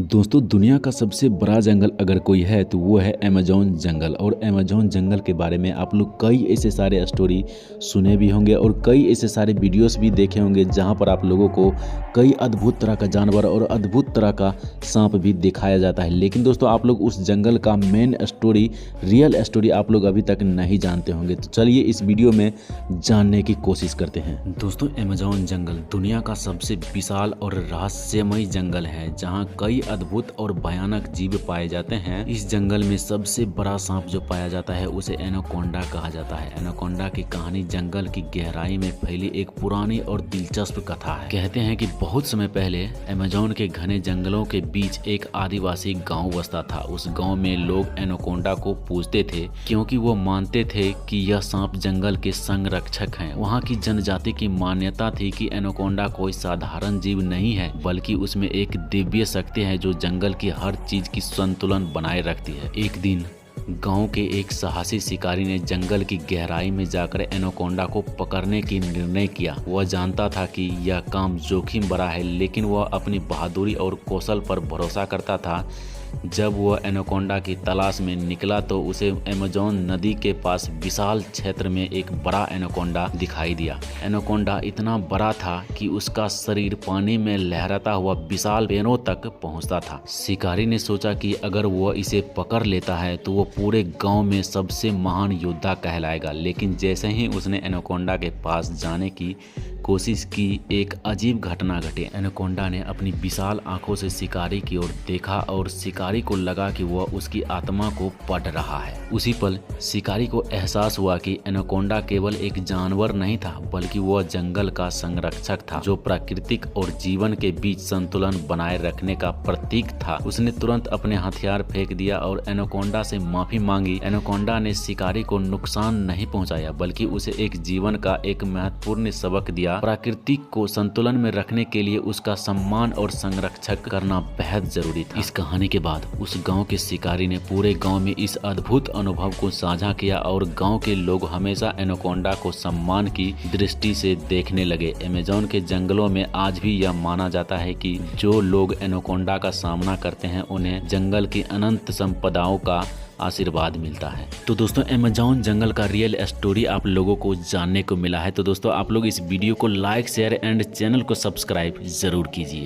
दोस्तों दुनिया का सबसे बड़ा जंगल अगर कोई है तो वो है अमेजोन जंगल। और अमेजोन जंगल के बारे में आप लोग कई ऐसे सारे स्टोरी सुने भी होंगे और कई ऐसे सारे वीडियोस भी देखे होंगे जहां पर आप लोगों को कई अद्भुत तरह का जानवर और अद्भुत तरह का सांप भी दिखाया जाता है। लेकिन दोस्तों आप लोग उस जंगल का मेन स्टोरी, रियल स्टोरी आप लोग अभी तक नहीं जानते होंगे। तो चलिए इस वीडियो में जानने की कोशिश करते हैं। दोस्तों अमेजोन जंगल दुनिया का सबसे विशाल और रहस्यमय जंगल है जहाँ कई अद्भुत और भयानक जीव पाए जाते हैं। इस जंगल में सबसे बड़ा सांप जो पाया जाता है उसे एनाकोंडा कहा जाता है। एनाकोंडा की कहानी जंगल की गहराई में फैली एक पुरानी और दिलचस्प कथा है। कहते हैं कि बहुत समय पहले अमेजोन के घने जंगलों के बीच एक आदिवासी गांव बसता था। उस गांव में लोग एनाकोंडा को पूजते थे क्योंकि वो मानते थे कि यह सांप जंगल के संरक्षक हैं। वहाँ की जनजाति की मान्यता थी कि एनाकोंडा कोई साधारण जीव नहीं है बल्कि उसमें एक दिव्य शक्ति है जो जंगल की हर चीज की संतुलन बनाए रखती है। एक दिन गांव के एक साहसी शिकारी ने जंगल की गहराई में जाकर एनाकोंडा को पकड़ने की निर्णय किया। वह जानता था कि यह काम जोखिम भरा है लेकिन वह अपनी बहादुरी और कौशल पर भरोसा करता था। जब वह एनाकोंडा की तलाश में निकला तो उसे अमेजोन नदी के पास विशाल क्षेत्र में एक बड़ा एनाकोंडा दिखाई दिया। एनाकोंडा इतना बड़ा था कि उसका शरीर पानी में लहराता हुआ विशाल पैरों तक पहुंचता था। शिकारी ने सोचा कि अगर वह इसे पकड़ लेता है तो वह पूरे गांव में सबसे महान योद्धा कहलाएगा। लेकिन जैसे ही उसने एनाकोंडा के पास जाने की कोशिश की, एक अजीब घटना घटी। एनाकोंडा ने अपनी विशाल आंखों से शिकारी की ओर देखा और शिकारी को लगा कि वह उसकी आत्मा को पढ़ रहा है। उसी पल शिकारी को एहसास हुआ कि एनाकोंडा केवल एक जानवर नहीं था बल्कि वह जंगल का संरक्षक था जो प्राकृतिक और जीवन के बीच संतुलन बनाए रखने का प्रतीक था। उसने तुरंत अपने हथियार फेंक दिया और एनाकोंडा से माफी मांगी। एनाकोंडा ने शिकारी को नुकसान नहीं पहुंचाया बल्कि उसे एक जीवन का एक महत्वपूर्ण सबक दिया। प्रकृति को संतुलन में रखने के लिए उसका सम्मान और संरक्षण करना बेहद जरूरी था। इस कहानी के बाद उस गांव के शिकारी ने पूरे गांव में इस अद्भुत अनुभव को साझा किया और गांव के लोग हमेशा एनाकोंडा को सम्मान की दृष्टि से देखने लगे। अमेजोन के जंगलों में आज भी यह माना जाता है कि जो लोग एनाकोंडा का सामना करते हैं उन्हें जंगल की अनंत संपदाओं का आशीर्वाद मिलता है। तो दोस्तों अमेजोन जंगल का रियल स्टोरी आप लोगों को जानने को मिला है। तो दोस्तों आप लोग इस वीडियो को लाइक, शेयर एंड चैनल को सब्सक्राइब जरूर कीजिए।